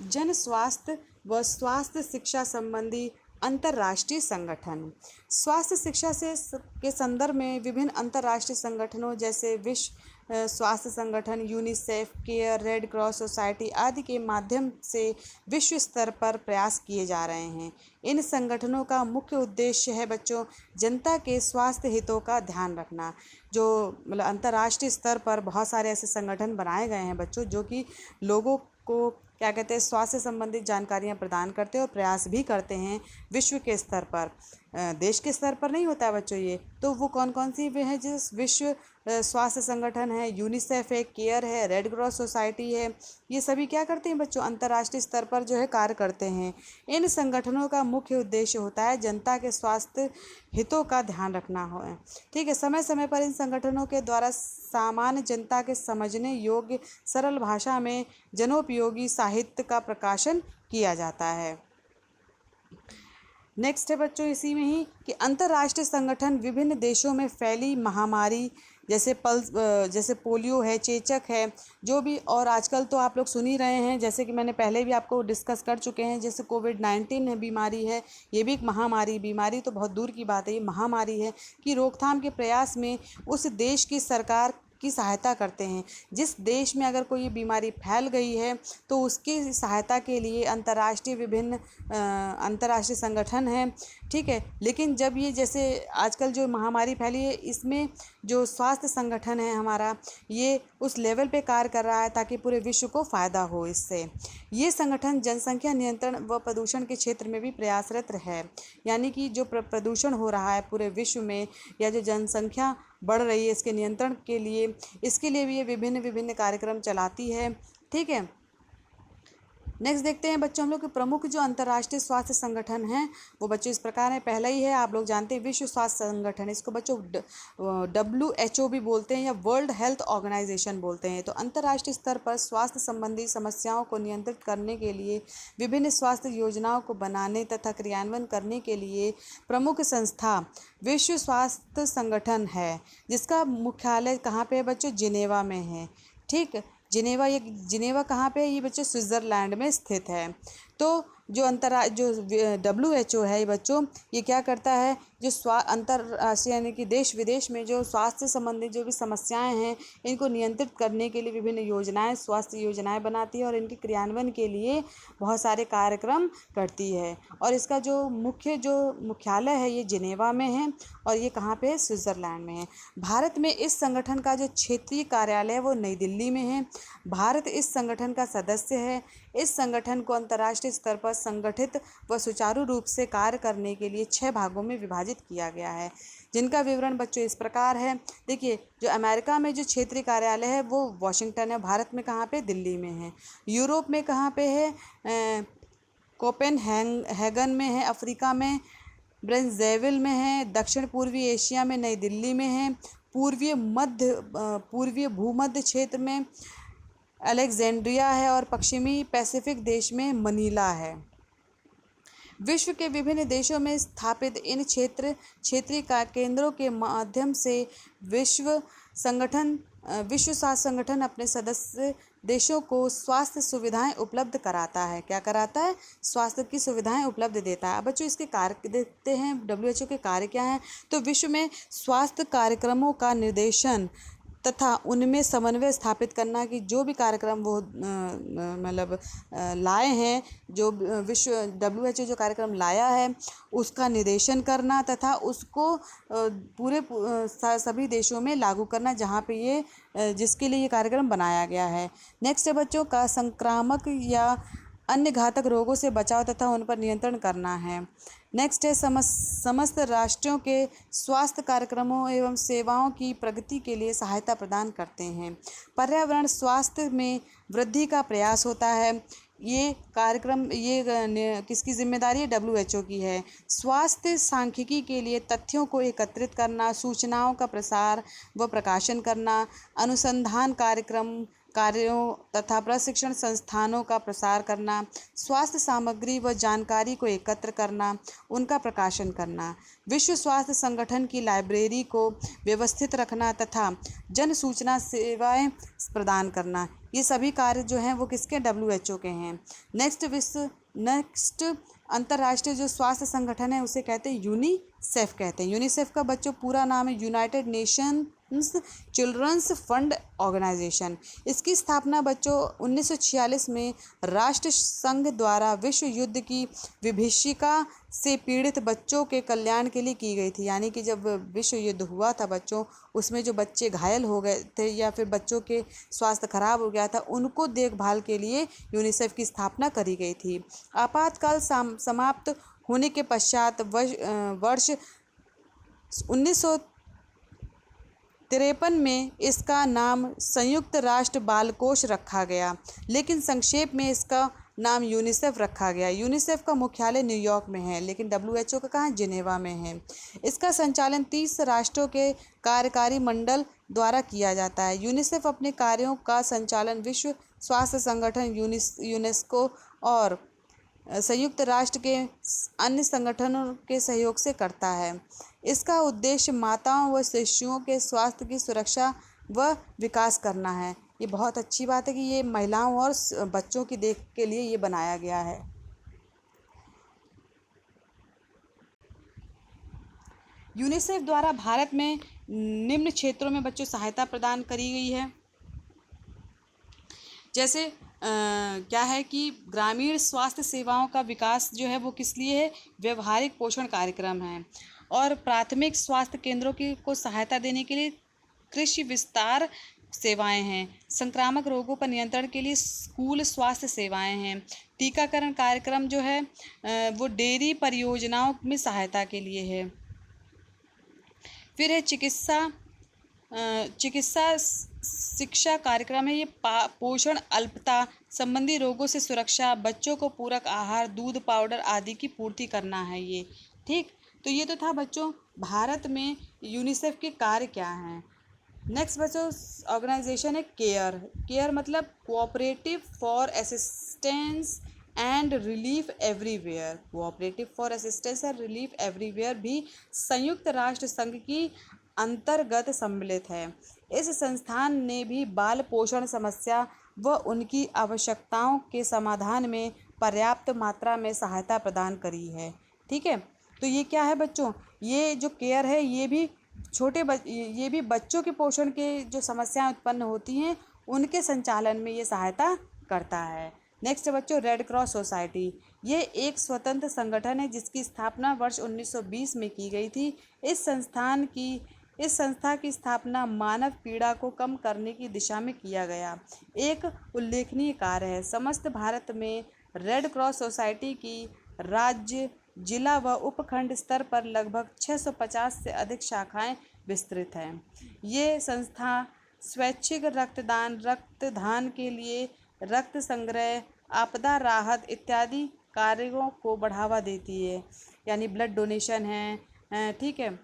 जन स्वास्थ्य व स्वास्थ्य शिक्षा संबंधी अंतर्राष्ट्रीय संगठन। स्वास्थ्य शिक्षा के संदर्भ में विभिन्न अंतर्राष्ट्रीय संगठनों जैसे विश्व स्वास्थ्य संगठन, UNICEF, care, red cross society आदि के माध्यम से विश्व स्तर पर प्रयास किए जा रहे हैं। इन संगठनों का मुख्य उद्देश्य है बच्चों जनता के स्वास्थ्य हितों का ध्यान रखना। जो मतलब अंतर्राष्ट्रीय स्तर पर बहुत सारे ऐसे संगठन बनाए गए हैं बच्चों, जो कि लोगों को क्या कहते हैं स्वास्थ्य संबंधित जानकारियाँ प्रदान करते हैं और प्रयास भी करते हैं विश्व के स्तर पर। देश के स्तर पर नहीं होता है बच्चों ये। तो वो कौन कौन सी वे हैं? जिस विश्व स्वास्थ्य संगठन है, यूनिसेफ है, केयर है, रेड क्रॉस सोसाइटी है, ये सभी क्या करते हैं बच्चों? अंतर्राष्ट्रीय स्तर पर जो है कार्य करते हैं। इन संगठनों का मुख्य उद्देश्य होता है जनता के स्वास्थ्य हितों का ध्यान रखना हो। ठीक है, समय समय पर इन संगठनों के द्वारा सामान्य जनता के समझने योग्य सरल भाषा में जनोपयोगी साहित्य का प्रकाशन किया जाता है। नेक्स्ट है बच्चों इसी में ही कि अंतर्राष्ट्रीय संगठन विभिन्न देशों में फैली महामारी जैसे पोलियो है, चेचक है, जो भी, और आजकल तो आप लोग सुन ही रहे हैं, जैसे कि मैंने पहले भी आपको डिस्कस कर चुके हैं, जैसे कोविड-19 है बीमारी है, ये भी एक महामारी, बीमारी तो बहुत दूर की बात है, ये महामारी है, कि रोकथाम के प्रयास में उस देश की सरकार की सहायता करते हैं। जिस देश में अगर कोई ये बीमारी फैल गई है तो उसकी सहायता के लिए विभिन्न अंतर्राष्ट्रीय संगठन हैं। ठीक है, लेकिन जब ये जैसे आजकल जो महामारी फैली है, इसमें जो स्वास्थ्य संगठन है हमारा, ये उस लेवल पे कार्य कर रहा है ताकि पूरे विश्व को फ़ायदा हो इससे। ये संगठन जनसंख्या नियंत्रण व प्रदूषण के क्षेत्र में भी प्रयासरत है। यानी कि जो प्रदूषण हो रहा है पूरे विश्व में, या जो जनसंख्या बढ़ रही है, इसके नियंत्रण के लिए, इसके लिए भी ये विभिन्न विभिन्न कार्यक्रम चलाती है। ठीक है, नेक्स्ट देखते हैं बच्चों हम लोग के प्रमुख जो अंतर्राष्ट्रीय स्वास्थ्य संगठन हैं वो बच्चों इस प्रकार है। पहला ही है, आप लोग जानते हैं, विश्व स्वास्थ्य संगठन। इसको बच्चों WHO भी बोलते हैं या वर्ल्ड हेल्थ ऑर्गेनाइजेशन बोलते हैं। तो अंतर्राष्ट्रीय स्तर पर स्वास्थ्य संबंधी समस्याओं को नियंत्रित करने के लिए विभिन्न स्वास्थ्य योजनाओं को बनाने तथा क्रियान्वयन करने के लिए प्रमुख संस्था विश्व स्वास्थ्य संगठन है, जिसका मुख्यालय कहाँ पे है बच्चों? जिनेवा में है। ठीक, जिनेवा कहाँ पे है? ये बच्चों स्विट्ज़रलैंड में स्थित है। तो जो WHO है ये बच्चों, ये क्या करता है? जो अंतर्राष्ट्रीय यानी कि देश विदेश में जो स्वास्थ्य संबंधी जो भी समस्याएं हैं, इनको नियंत्रित करने के लिए विभिन्न योजनाएं, स्वास्थ्य योजनाएं बनाती है और इनके क्रियान्वयन के लिए बहुत सारे कार्यक्रम करती है। और इसका जो मुख्यालय है ये जिनेवा में है, और ये कहाँ पे है? स्विट्ज़रलैंड में है। भारत में इस संगठन का जो क्षेत्रीय कार्यालय है वो नई दिल्ली में है। भारत इस संगठन का सदस्य है। इस संगठन को अंतर्राष्ट्रीय स्तर पर संगठित व सुचारू रूप से कार्य करने के लिए 6 भागों में विभाजित किया गया है, जिनका विवरण बच्चों इस प्रकार है। देखिए, जो अमेरिका में जो क्षेत्रीय कार्यालय है वो वॉशिंगटन है। भारत में कहाँ पे? दिल्ली में है। यूरोप में कहाँ पे है? कोपेनहेगन में है। अफ्रीका में ब्रेज़िल में है। दक्षिण पूर्वी एशिया में नई दिल्ली में है। पूर्वीय भूमध्य क्षेत्र में अलेक्जेंड्रिया है और पश्चिमी पैसिफिक देश में मनीला है। विश्व के विभिन्न देशों में स्थापित इन क्षेत्रीय केंद्रों के माध्यम से विश्व स्वास्थ्य संगठन अपने सदस्य देशों को स्वास्थ्य सुविधाएं उपलब्ध कराता है। क्या कराता है? स्वास्थ्य की सुविधाएं उपलब्ध देता है। अब बच्चों इसके कार्य देखते हैं, WHO के कार्य क्या हैं। तो विश्व में स्वास्थ्य कार्यक्रमों का निर्देशन तथा उनमें समन्वय स्थापित करना, कि जो भी कार्यक्रम वो लाए हैं, जो विश्व WHO जो कार्यक्रम लाया है उसका निर्देशन करना तथा उसको पूरे सभी देशों में लागू करना जहाँ पे ये जिसके लिए ये कार्यक्रम बनाया गया है। नेक्स्ट है बच्चों का संक्रामक या अन्य घातक रोगों से बचाव तथा उन पर नियंत्रण करना है। नेक्स्ट है समस्त राष्ट्रों के स्वास्थ्य कार्यक्रमों एवं सेवाओं की प्रगति के लिए सहायता प्रदान करते हैं। पर्यावरण स्वास्थ्य में वृद्धि का प्रयास होता है। ये कार्यक्रम किसकी जिम्मेदारी है? WHO की है। स्वास्थ्य सांख्यिकी के लिए तथ्यों को एकत्रित करना, सूचनाओं का प्रसार व प्रकाशन करना, अनुसंधान कार्यों तथा प्रशिक्षण संस्थानों का प्रसार करना, स्वास्थ्य सामग्री व जानकारी को एकत्र करना, उनका प्रकाशन करना, विश्व स्वास्थ्य संगठन की लाइब्रेरी को व्यवस्थित रखना तथा जन सूचना सेवाएं प्रदान करना, ये सभी कार्य जो हैं वो किसके, WHO के हैं। नेक्स्ट अंतर्राष्ट्रीय जो स्वास्थ्य संगठन है उसे कहते हैं यूनिसेफ कहते हैं। यूनिसेफ का बच्चों पूरा नाम है United Nations children's fund organisation. इसकी स्थापना बच्चों 1946 में राष्ट्र संघ द्वारा विश्व युद्ध की विभीषिका से पीड़ित बच्चों के कल्याण के लिए की गई थी। यानी कि जब विश्व युद्ध हुआ था बच्चों, उसमें जो बच्चे घायल हो गए थे या फिर बच्चों के स्वास्थ्य खराब हो गया था, उनको देखभाल के लिए यूनिसेफ की स्थापना करी गई थी। आपातकाल समाप्त होने के पश्चात वर्ष 1953 में इसका नाम संयुक्त राष्ट्र बाल कोष रखा गया, लेकिन संक्षेप में इसका नाम यूनिसेफ रखा गया। यूनिसेफ का मुख्यालय न्यूयॉर्क में है, लेकिन WHO का कहाँ, जिनेवा में है। इसका संचालन 30 राष्ट्रों के कार्यकारी मंडल द्वारा किया जाता है। यूनिसेफ अपने कार्यों का संचालन विश्व स्वास्थ्य संगठन यूनेस्को और संयुक्त राष्ट्र के अन्य संगठनों के सहयोग से करता है। इसका उद्देश्य माताओं व शिशुओं के स्वास्थ्य की सुरक्षा व विकास करना है। ये बहुत अच्छी बात है कि ये महिलाओं और बच्चों की देख के लिए ये बनाया गया है। यूनिसेफ द्वारा भारत में निम्न क्षेत्रों में बच्चों सहायता प्रदान करी गई है। जैसे क्या है कि ग्रामीण स्वास्थ्य सेवाओं का विकास जो है वो किस लिए है, व्यवहारिक पोषण कार्यक्रम है। और प्राथमिक स्वास्थ्य केंद्रों को सहायता देने के लिए कृषि विस्तार सेवाएं हैं। संक्रामक रोगों पर नियंत्रण के लिए स्कूल स्वास्थ्य सेवाएं हैं। टीकाकरण कार्यक्रम जो है वो डेयरी परियोजनाओं में सहायता के लिए है। फिर है चिकित्सा शिक्षा कार्यक्रम है। ये पोषण अल्पता संबंधी रोगों से सुरक्षा, बच्चों को पूरक आहार, दूध पाउडर आदि की पूर्ति करना है ये। ठीक, तो ये तो था बच्चों भारत में यूनिसेफ के कार्य क्या हैं। नेक्स्ट बच्चों ऑर्गेनाइजेशन है केयर मतलब cooperative for assistance and relief everywhere. Cooperative for assistance and relief everywhere भी संयुक्त राष्ट्र संघ की अंतर्गत सम्मिलित है। इस संस्थान ने भी बाल पोषण समस्या व उनकी आवश्यकताओं के समाधान में पर्याप्त मात्रा में सहायता प्रदान करी है। ठीक है, तो ये क्या है बच्चों, ये जो केयर है ये भी ये भी बच्चों के पोषण के जो समस्याएं उत्पन्न होती हैं उनके संचालन में ये सहायता करता है। नेक्स्ट बच्चों रेड क्रॉस सोसाइटी। ये एक स्वतंत्र संगठन है जिसकी स्थापना वर्ष 1920 में की गई थी। इस संस्था की स्थापना मानव पीड़ा को कम करने की दिशा में किया गया एक उल्लेखनीय कार्य है। समस्त भारत में रेड क्रॉस सोसाइटी की राज्य, जिला व उपखंड स्तर पर लगभग 650 से अधिक शाखाएं विस्तृत हैं। ये संस्था स्वैच्छिक रक्तदान के लिए रक्त संग्रह, आपदा राहत इत्यादि कार्यों को बढ़ावा देती है, यानी ब्लड डोनेशन है। ठीक है,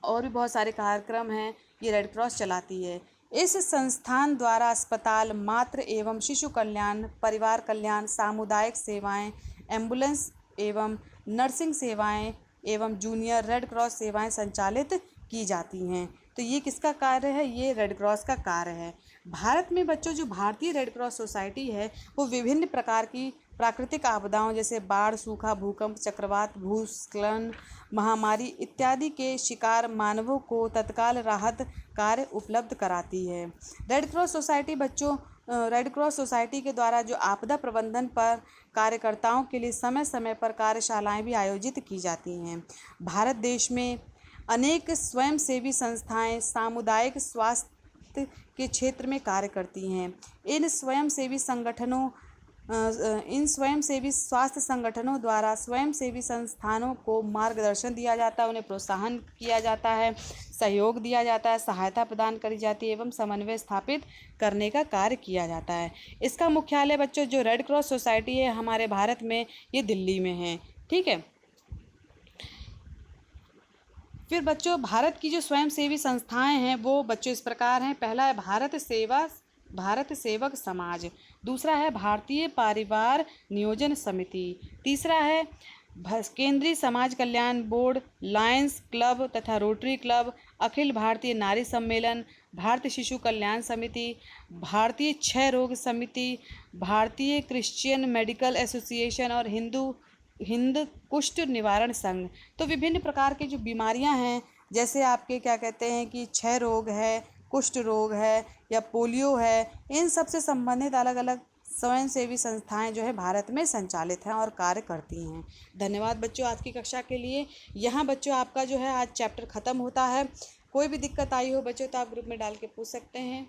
और भी बहुत सारे कार्यक्रम हैं ये रेड क्रॉस चलाती है। इस संस्थान द्वारा अस्पताल, मातृ एवं शिशु कल्याण, परिवार कल्याण, सामुदायिक सेवाएं, एम्बुलेंस एवं नर्सिंग सेवाएं एवं जूनियर रेड क्रॉस सेवाएं संचालित की जाती हैं। तो ये किसका कार्य है, ये रेड क्रॉस का कार्य है। भारत में बच्चों जो भारतीय रेड क्रॉस सोसाइटी है वो विभिन्न प्रकार की प्राकृतिक आपदाओं जैसे बाढ़, सूखा, भूकंप, चक्रवात, भूस्खलन, महामारी इत्यादि के शिकार मानवों को तत्काल राहत कार्य उपलब्ध कराती है। रेड क्रॉस सोसाइटी के द्वारा जो आपदा प्रबंधन पर कार्यकर्ताओं के लिए समय समय पर कार्यशालाएं भी आयोजित की जाती हैं। भारत देश में अनेक स्वयंसेवी संस्थाएं सामुदायिक स्वास्थ्य के क्षेत्र में कार्य करती हैं। इन स्वयंसेवी स्वास्थ्य संगठनों द्वारा स्वयंसेवी संस्थानों को मार्गदर्शन दिया जाता है, उन्हें प्रोत्साहन किया जाता है, सहयोग दिया जाता है, सहायता प्रदान करी जाती है एवं समन्वय स्थापित करने का कार्य किया जाता है। इसका मुख्यालय बच्चों जो रेड क्रॉस सोसाइटी है हमारे भारत में ये दिल्ली में है। ठीक है, फिर बच्चों भारत की जो स्वयंसेवी संस्थाएं हैं वो बच्चों इस प्रकार हैं। पहला है भारत सेवक समाज, दूसरा है भारतीय परिवार नियोजन समिति, तीसरा है केंद्रीय समाज कल्याण बोर्ड, लायंस क्लब तथा रोटरी क्लब, अखिल भारतीय नारी सम्मेलन, भारतीय शिशु कल्याण समिति, भारतीय क्षय रोग समिति, भारतीय क्रिश्चियन मेडिकल एसोसिएशन और हिंद कुष्ठ निवारण संघ। तो विभिन्न प्रकार की जो बीमारियां हैं, जैसे आपके क्या कहते हैं कि क्षय रोग है, कुष्ठ रोग है या पोलियो है, इन सब से संबंधित अलग अलग स्वयंसेवी संस्थाएं जो है भारत में संचालित हैं और कार्य करती हैं। धन्यवाद बच्चों आज की कक्षा के लिए। यहाँ बच्चों आपका जो है आज चैप्टर ख़त्म होता है। कोई भी दिक्कत आई हो बच्चों तो आप ग्रुप में डाल के पूछ सकते हैं।